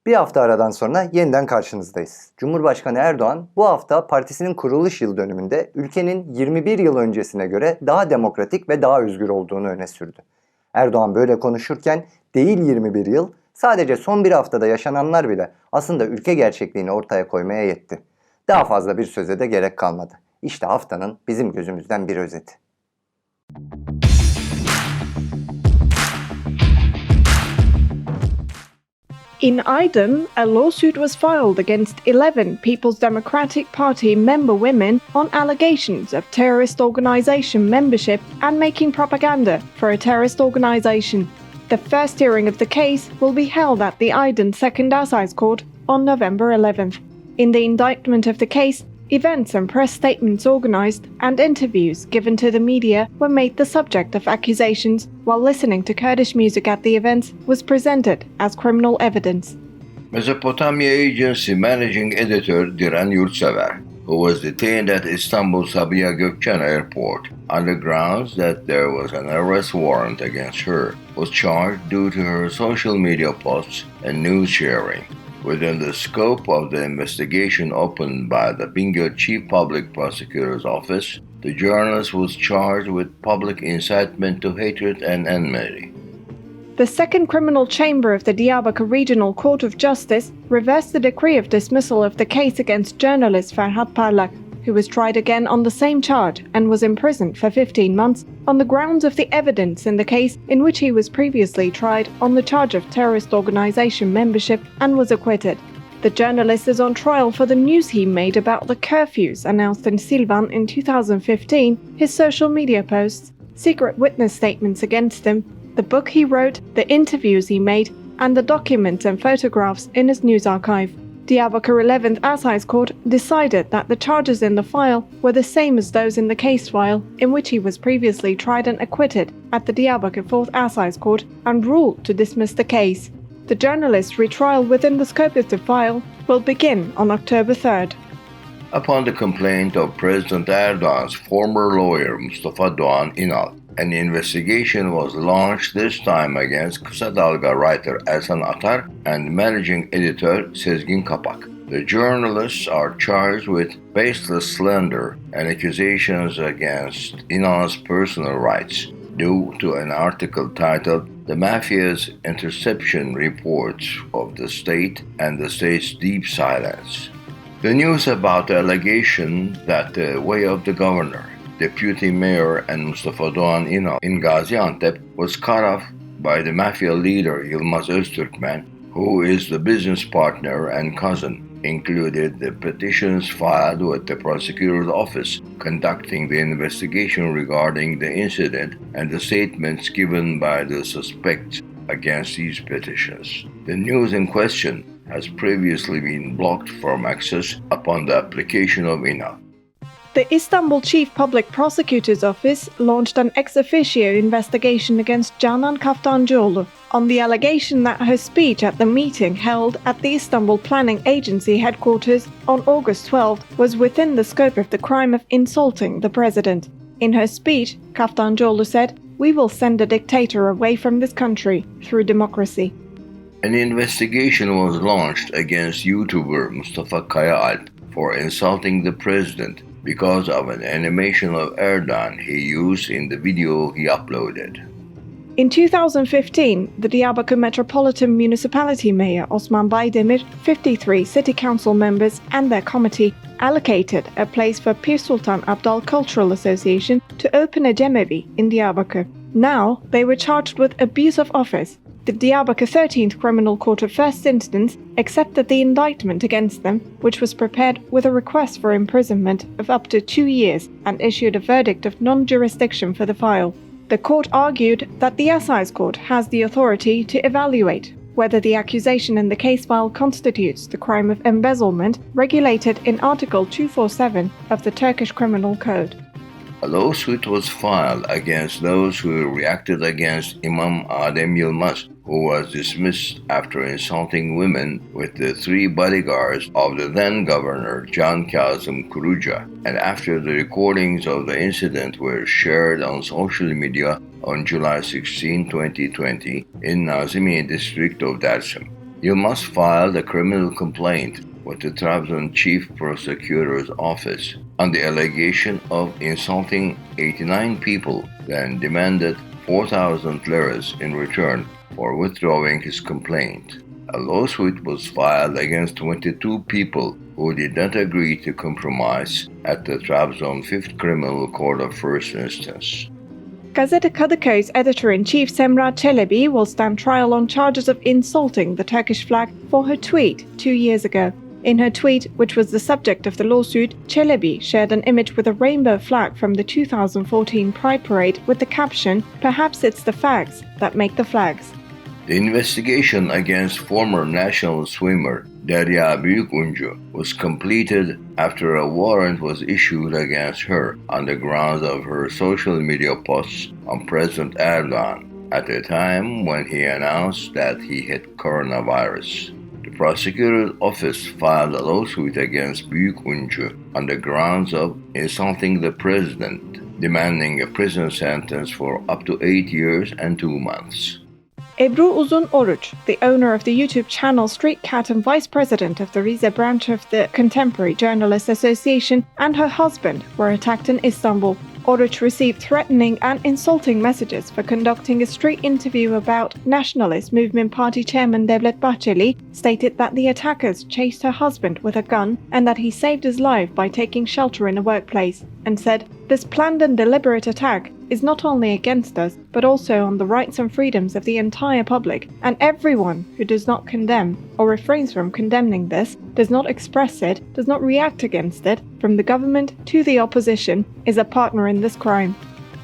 Bir hafta aradan sonra yeniden karşınızdayız. Cumhurbaşkanı Erdoğan bu hafta partisinin kuruluş yıl dönümünde ülkenin 21 yıl öncesine göre daha demokratik ve daha özgür olduğunu öne sürdü. Erdoğan böyle konuşurken değil 21 yıl, sadece son bir haftada yaşananlar bile aslında ülke gerçekliğini ortaya koymaya yetti. Daha fazla bir söze de gerek kalmadı. İşte haftanın bizim gözümüzden bir özeti. In Aydın, a lawsuit was filed against 11 People's Democratic Party member women on allegations of terrorist organization membership and making propaganda for a terrorist organization. The first hearing of the case will be held at the Aydın Second Assize Court on November 11th. In the indictment of the case, events and press statements organized and interviews given to the media were made the subject of accusations, while listening to Kurdish music at the events was presented as criminal evidence. Mesopotamia Agency Managing Editor Diren Yurtsever, who was detained at Istanbul Sabiha Gökçen Airport on the grounds that there was an arrest warrant against her, was charged due to her social media posts and news sharing. Within the scope of the investigation opened by the Bingöl Chief Public Prosecutor's Office, the journalist was charged with public incitement to hatred and enmity. The second criminal chamber of the Diyarbakır Regional Court of Justice reversed the decree of dismissal of the case against journalist Ferhat Parlak, who was tried again on the same charge and was imprisoned for 15 months on the grounds of the evidence in the case in which he was previously tried on the charge of terrorist organization membership and was acquitted. The journalist is on trial for the news he made about the curfews announced in Silvan in 2015, his social media posts, secret witness statements against him, the book he wrote, the interviews he made, and the documents and photographs in his news archive. Diyarbakır 11th Assize Court decided that the charges in the file were the same as those in the case file in which he was previously tried and acquitted at the Diyarbakır 4th Assize Court and ruled to dismiss the case. The journalist's retrial within the scope of the file will begin on October 3rd. Upon the complaint of President Erdogan's former lawyer Mustafa Doğan Ünal, an investigation was launched, this time against Kısa Dalga writer Ersan Atar and managing editor Sezgin Kapak. The journalists are charged with baseless slander and accusations against Ünal's personal rights due to an article titled "The Mafia's Interception Reports of the State and the State's Deep Silence." The news about the allegation that the way of the governor, Deputy Mayor and Mustafa Doğan Ünal in Gaziantep was cut off by the mafia leader Yılmaz Öztürkmen, who is the business partner and cousin, included the petitions filed with the prosecutor's office conducting the investigation regarding the incident and the statements given by the suspects against these petitions. The news in question has previously been blocked from access upon the application of Ünal. The Istanbul Chief Public Prosecutor's Office launched an ex officio investigation against Canan Kaftancıoğlu on the allegation that her speech at the meeting held at the Istanbul Planning Agency headquarters on August 12th was within the scope of the crime of insulting the president. In her speech, Kaftancıoğlu said, "We will send a dictator away from this country through democracy." An investigation was launched against YouTuber Mustafa Kayaalp for insulting the president because of an animation of Erdogan he used in the video he uploaded. In 2015, the Diyarbakır Metropolitan Municipality Mayor Osman Baydemir, 53 city council members and their committee allocated a place for Pir Sultan Abdal Cultural Association to open a cemevi in Diyarbakır. Now they were charged with abuse of office. The Diyarbakır 13th Criminal Court of First Instance accepted the indictment against them, which was prepared with a request for imprisonment of up to 2 years, and issued a verdict of non-jurisdiction for the file. The court argued that the Assize Court has the authority to evaluate whether the accusation in the case file constitutes the crime of embezzlement regulated in Article 247 of the Turkish Criminal Code. A lawsuit was filed against those who reacted against Imam Adem Yılmaz, who was dismissed after insulting women with the 3 bodyguards of the then governor Can Kazım Kuruca, and after the recordings of the incident were shared on social media on July 16, 2020 in Nazimiye district of Dersim. You must file a criminal complaint with the Trabzon Chief Prosecutor's Office on the allegation of insulting 89 people, then demanded 4,000 liras in return for withdrawing his complaint. A lawsuit was filed against 22 people who did not agree to compromise at the Trabzon 5th Criminal Court of First Instance. Gazete Kadıköy's editor-in-chief Semra Çelebi will stand trial on charges of insulting the Turkish flag for her tweet 2 years ago. In her tweet, which was the subject of the lawsuit, Çelebi shared an image with a rainbow flag from the 2014 Pride Parade with the caption, "Perhaps it's the fags that make the flags." The investigation against former national swimmer Derya Büyükuncu was completed after a warrant was issued against her on the grounds of her social media posts on President Erdogan at a time when he announced that he had coronavirus. The prosecutor's office filed a lawsuit against Büyükuncu on the grounds of insulting the president, demanding a prison sentence for up to 8 years and 2 months. Ebru Uzun Oruç, the owner of the YouTube channel Street Cat and vice president of the Rize branch of the Contemporary Journalists Association, and her husband were attacked in Istanbul. Oruç received threatening and insulting messages for conducting a street interview about Nationalist Movement Party chairman Devlet Bahçeli, stated that the attackers chased her husband with a gun and that he saved his life by taking shelter in a workplace, and said, "This planned and deliberate attack is not only against us, but also on the rights and freedoms of the entire public, and everyone who does not condemn or refrains from condemning this, does not express it, does not react against it, from the government to the opposition, is a partner in this crime."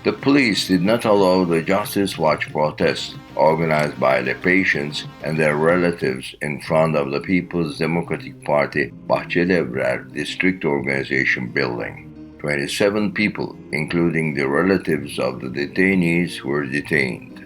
The police did not allow the Justice Watch protests organized by the patients and their relatives in front of the People's Democratic Party Bahçelievler District Organization building. 27 people, including the relatives of the detainees, were detained.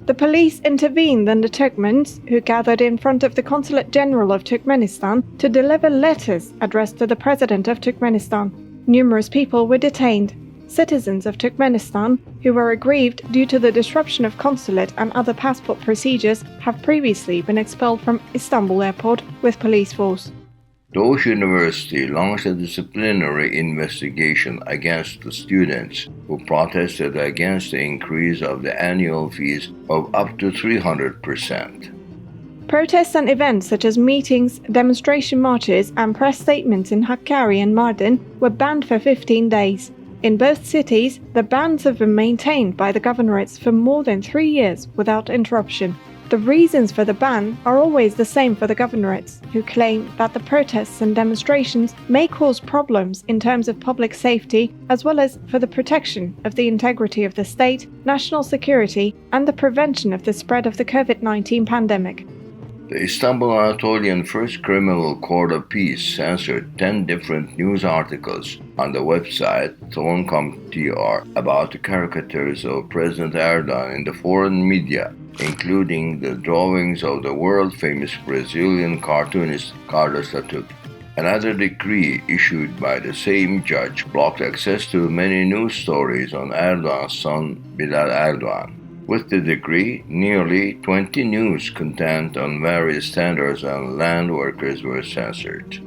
The police intervened and the Turkmens, who gathered in front of the Consulate General of Turkmenistan to deliver letters addressed to the President of Turkmenistan. Numerous people were detained. Citizens of Turkmenistan, who were aggrieved due to the disruption of consulate and other passport procedures, have previously been expelled from Istanbul airport with police force. Doğuş University launched a disciplinary investigation against the students who protested against the increase of the annual fees of up to 300%. Protests and events such as meetings, demonstration marches, and press statements in Hakkari and Mardin were banned for 15 days. In both cities, the bans have been maintained by the governorates for more than 3 years without interruption. The reasons for the ban are always the same for the governorates, who claim that the protests and demonstrations may cause problems in terms of public safety, as well as for the protection of the integrity of the state, national security, and the prevention of the spread of the COVID-19 pandemic. The Istanbul Anatolian First Criminal Court of Peace censored 10 different news articles on the website Toncom.tr about the caricatures of President Erdogan in the foreign media, including the drawings of the world-famous Brazilian cartoonist Carlos Tatu. Another decree issued by the same judge blocked access to many news stories on Erdogan's son Bilal Erdogan. With the decree, nearly 20 news content on various standards and land workers were censored.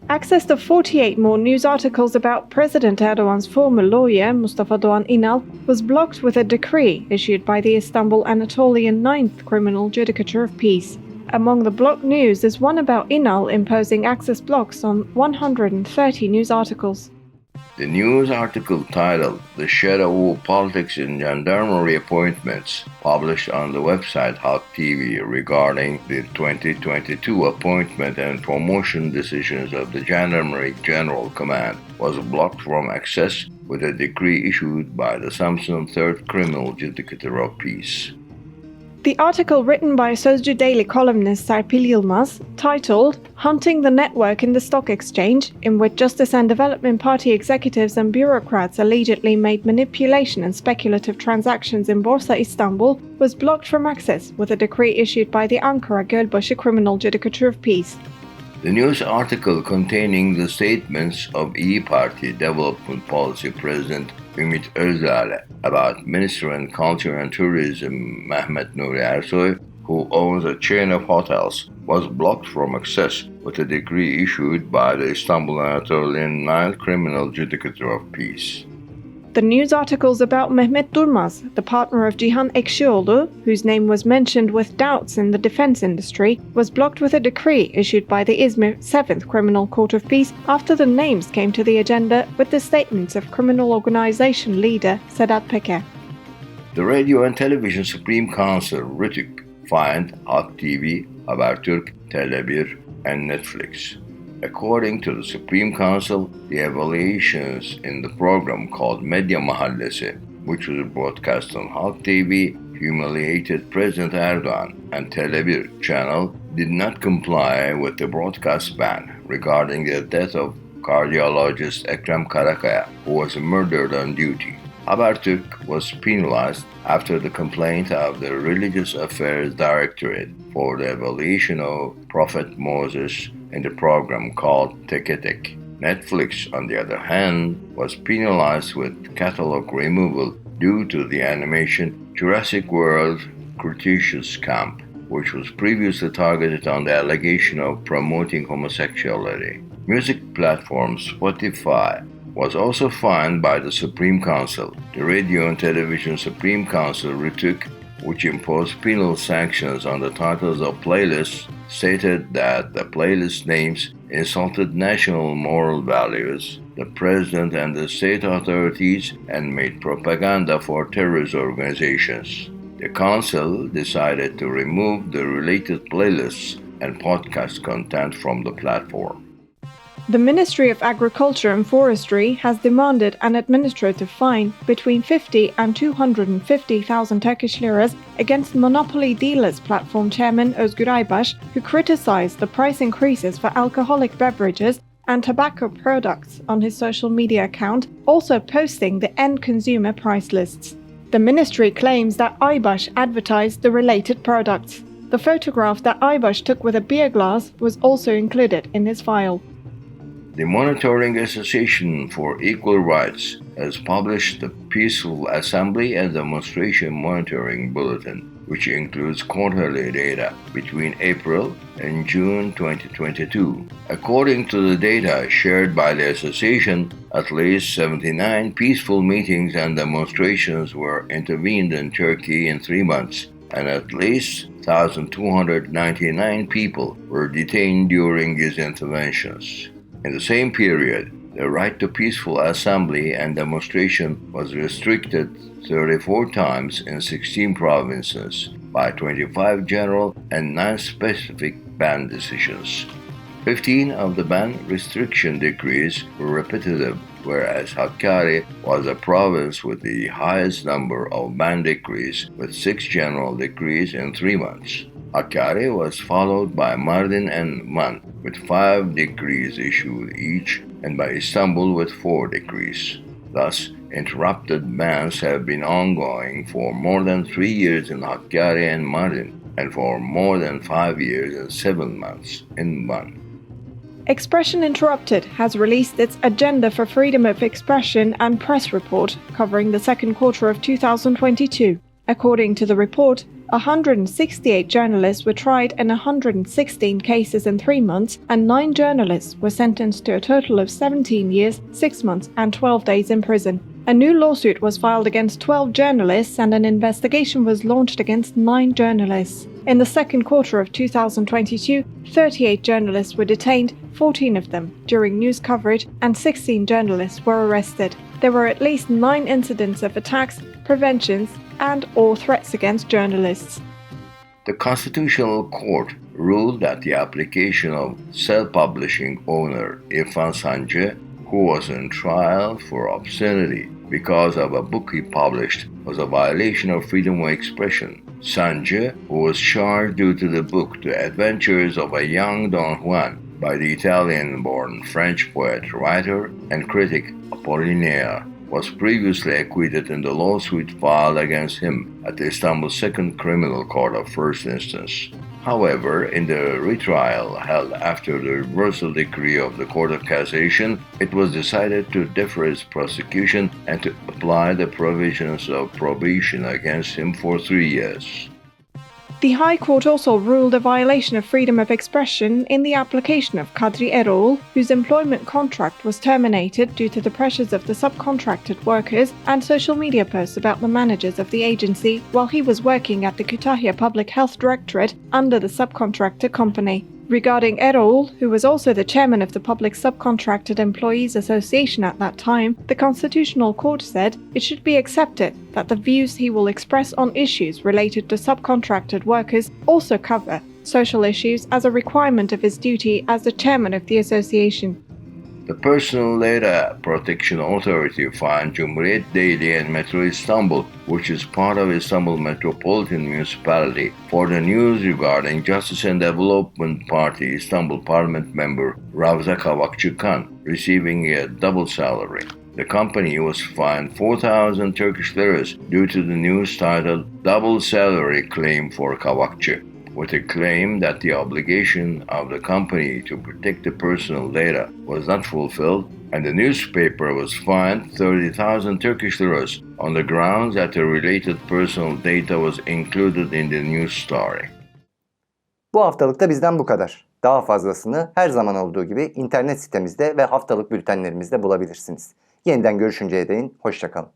Access to 48 more news articles about President Erdogan's former lawyer, Mustafa Doğan Ünal, was blocked with a decree issued by the Istanbul Anatolian 9th Criminal Judicature of Peace. Among the blocked news is one about Ünal imposing access blocks on 130 news articles. The news article titled "The Shadow Politics in Gendarmerie Appointments," published on the website Halk TV regarding the 2022 appointment and promotion decisions of the Gendarmerie General Command, was blocked from access with a decree issued by the Samsun 3rd Criminal Judicature of Peace. The article, written by Sözcü Daily columnist Serpil Yılmaz, titled "Hunting the Network in the Stock Exchange," in which Justice and Development Party executives and bureaucrats allegedly made manipulation and speculative transactions in Borsa Istanbul, was blocked from access with a decree issued by the Ankara Gölbaşı Criminal Judicature of Peace. The news article containing the statements of İYİ Party Development Policy President Ümit Özdağ about Minister of Culture and Tourism Mehmet Nuri Ersoy who owns a chain of hotels, was blocked from access with a decree issued by the Istanbul Anatolian Ninth Criminal Judicature of Peace. The news articles about Mehmet Durmaz, the partner of Cihan Ekşioğlu, whose name was mentioned with doubts in the defense industry, was blocked with a decree issued by the Izmir 7th Criminal Court of Peace after the names came to the agenda with the statements of criminal organization leader Sedat Peker. The Radio and Television Supreme Council, RTÜK, fined Halk TV, Habertürk, Tele1, and Netflix. According to the Supreme Council, the evaluations in the program called Medya Mahallesi, which was broadcast on Halk TV, humiliated President Erdogan, and Tele1 channel did not comply with the broadcast ban regarding the death of cardiologist Ekrem Karakaya, who was murdered on duty. Habertürk was penalized after the complaint of the Religious Affairs Directorate for the evaluation of Prophet Moses in the program called Teke Tek. Netflix, on the other hand, was penalized with catalog removal due to the animation Jurassic World Cretaceous Camp, which was previously targeted on the allegation of promoting homosexuality. Music platform Spotify was also fined by the Supreme Council. The Radio and Television Supreme Council, RTÜK, which imposed penal sanctions on the titles of playlists, stated that the playlist names insulted national moral values, the president and the state authorities, and made propaganda for terrorist organizations. The council decided to remove the related playlists and podcast content from the platform. The Ministry of Agriculture and Forestry has demanded an administrative fine between 50 and 250,000 Turkish liras against Monopoly Dealers platform chairman Özgür Aybaş, who criticized the price increases for alcoholic beverages and tobacco products on his social media account, also posting the end consumer price lists. The ministry claims that Aybaş advertised the related products. The photograph that Aybaş took with a beer glass was also included in his file. The Monitoring Association for Equal Rights has published the Peaceful Assembly and Demonstration Monitoring Bulletin, which includes quarterly data between April and June 2022. According to the data shared by the association, at least 79 peaceful meetings and demonstrations were intervened in Turkey in 3 months, and at least 1,299 people were detained during these interventions. In the same period, the right to peaceful assembly and demonstration was restricted 34 times in 16 provinces by 25 general and 9 specific ban decisions. 15 of the ban restriction decrees were repetitive, whereas Hakkari was a province with the highest number of ban decrees, with 6 general decrees in 3 months. Hakkari was followed by Mardin and Van, with 5 decrees issued each, and by Istanbul with 4 decrees. Thus, interrupted bans have been ongoing for more than 3 years in Hakkari and Mardin, and for more than 5 years and 7 months in Van. Expression Interrupted has released its Agenda for Freedom of Expression and Press report covering the second quarter of 2022. According to the report, 168 journalists were tried in 116 cases in 3 months, and 9 journalists were sentenced to a total of 17 years, 6 months, and 12 days in prison. A new lawsuit was filed against 12 journalists, and an investigation was launched against 9 journalists. In the second quarter of 2022, 38 journalists were detained, 14 of them during news coverage, and 16 journalists were arrested. There were at least 9 incidents of attacks, preventions, and/or threats against journalists. The Constitutional Court ruled that the application of self-publishing owner İrfan Sancı, who was on trial for obscenity because of a book he published, was a violation of freedom of expression. Sancı, who was charged due to the book The Adventures of a Young Don Juan by the Italian-born French poet, writer, and critic Apollinaire, was previously acquitted in the lawsuit filed against him at the Istanbul Second Criminal Court of First Instance. However, in the retrial held after the reversal decree of the Court of Cassation, it was decided to defer its prosecution and to apply the provisions of probation against him for 3 years. The High Court also ruled a violation of freedom of expression in the application of Kadri Erol, whose employment contract was terminated due to the pressures of the subcontracted workers and social media posts about the managers of the agency while he was working at the Kütahya Public Health Directorate under the subcontractor company. Regarding Erol, who was also the chairman of the Public Subcontracted Employees Association at that time, the Constitutional Court said it should be accepted that the views he will express on issues related to subcontracted workers also cover social issues as a requirement of his duty as the chairman of the association. The Personal Data Protection Authority fined Cumhuriyet Daily and Metro Istanbul, which is part of Istanbul Metropolitan Municipality, for the news regarding Justice and Development Party Istanbul Parliament member Ravza Kavakçı Kan receiving a double salary. The company was fined 4,000 Turkish liras due to the news titled Double Salary Claim for Kavakçı, with a claim that the obligation of the company to protect the personal data was not fulfilled, and the newspaper was fined 30,000 Turkish liras on the grounds that the related personal data was included in the news story. Bu haftalıkta bizden bu kadar. Daha fazlasını her zaman olduğu gibi internet sitemizde ve haftalık bültenlerimizde bulabilirsiniz. Yeniden görüşünceye değin, hoşça kalın.